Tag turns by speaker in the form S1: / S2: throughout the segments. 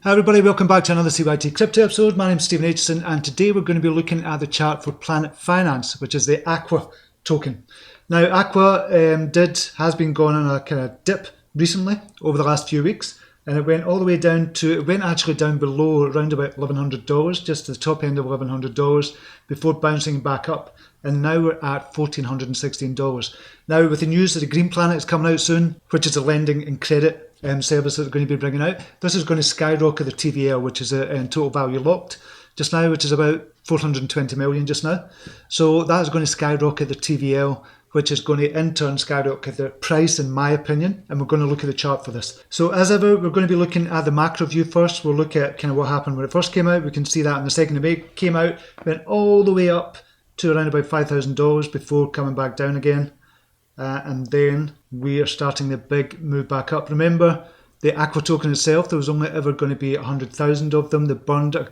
S1: Hi everybody, welcome back to another CYT-Crypto episode. My name is Stephen Aitchison and today we're going to be looking at the chart for Planet Finance, which is the Aqua token. Now Aqua has been going on a kind of dip recently over the last few weeks, and it went all the way down to, it went actually down below around about $1,100, just the top end of $1,100 before bouncing back up, and now we're at $1,416. Now with the news that the Green Planet is coming out soon, which is a lending and credit service that they're going to be bringing out, this is going to skyrocket the TVL, which is a total value locked just now, which is about 420 million just now. So that is going to skyrocket the TVL, which is going to in turn skyrocket the price, in my opinion, and we're going to look at the chart for this. So as ever, we're going to be looking at the macro view first. We'll look at kind of what happened when it first came out. We can see that on the 2nd of May, it came out, went all the way up to around about $5,000 before coming back down again. And then we are starting the big move back up. Remember, the Aqua token itself, there was only ever going to be 100,000 of them. They burned a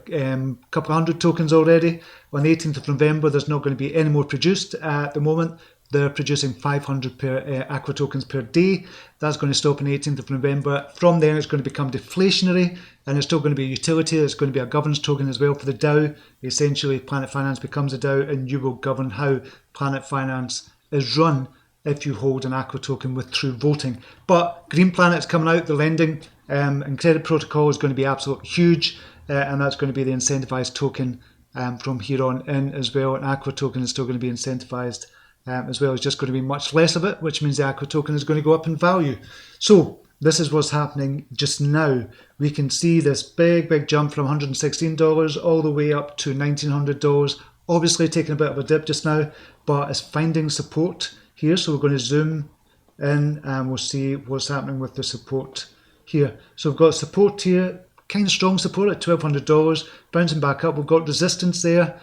S1: couple of hundred tokens already. On the 18th of November, there's not going to be any more produced. At the moment, they're producing 500 per Aqua tokens per day. That's going to stop on the 18th of November. From then, it's going to become deflationary, and it's still going to be a utility. It's going to be a governance token as well for the DAO. Essentially, Planet Finance becomes a DAO, and you will govern how Planet Finance is run if you hold an Aqua token with true voting. But Green Planet's coming out, the lending and credit protocol is going to be absolutely huge, and that's going to be the incentivized token from here on in as well. An Aqua token is still going to be incentivized as well. It's just going to be much less of it, which means the Aqua token is going to go up in value. So this is what's happening just now. We can see this big jump from $116 all the way up to $1,900. Obviously taking a bit of a dip just now, but it's finding support here. So we're going to zoom in and we'll see what's happening with the support here. So we've got support here, kind of strong support at $1,200, bouncing back up. We've got resistance there,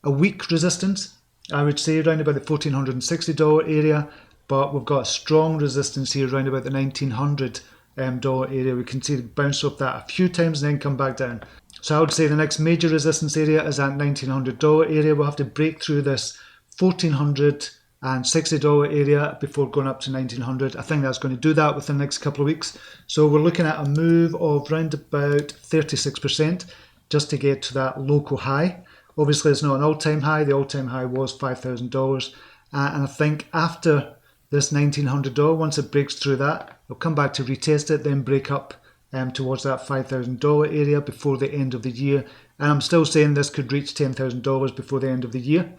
S1: a weak resistance, I would say around about the $1,460 area, but we've got strong resistance here around about the $1,900 area. We can see it bounce off that a few times and then come back down. So I would say the next major resistance area is that $1,900 area. We'll have to break through this $1,460 area before going up to 1900. I think that's going to do that within the next couple of weeks. So we're looking at a move of around about 36% just to get to that local high. Obviously it's not an all-time high. The all-time high was $5,000, and I think after this $1,900, once it breaks through that, it'll come back to retest it, then break up towards that $5,000 area before the end of the year. And I'm still saying this could reach $10,000 before the end of the year.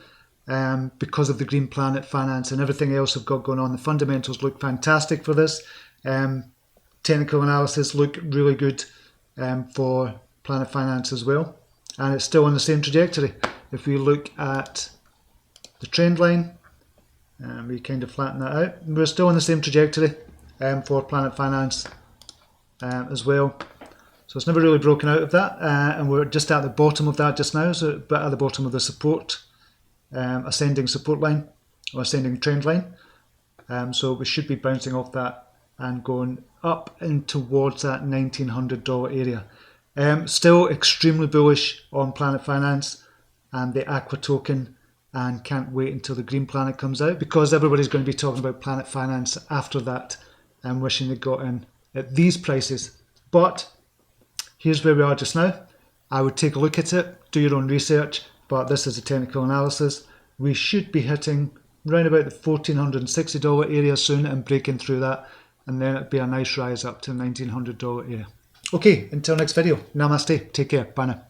S1: Because of the Green Planet Finance and everything else we've got going on. The fundamentals look fantastic for this. Technical analysis look really good for Planet Finance as well. And it's still on the same trajectory. If we look at the trend line, we kind of flatten that out. We're still on the same trajectory for Planet Finance as well. So it's never really broken out of that. And we're just at the bottom of that just now, so but at the bottom of the support. Ascending support line or ascending trend line, so we should be bouncing off that and going up in towards that $1,900 area. Still extremely bullish on Planet Finance and the Aqua token, and can't wait until the Green Planet comes out, because everybody's going to be talking about Planet Finance after that and wishing they got in at these prices. But here's where we are just now. I would take a look at it, do your own research, but this is a technical analysis. We should be hitting around about the $1,460 area soon and breaking through that, and then it'd be a nice rise up to the $1,900 area. Okay, until next video, namaste, take care, bye now.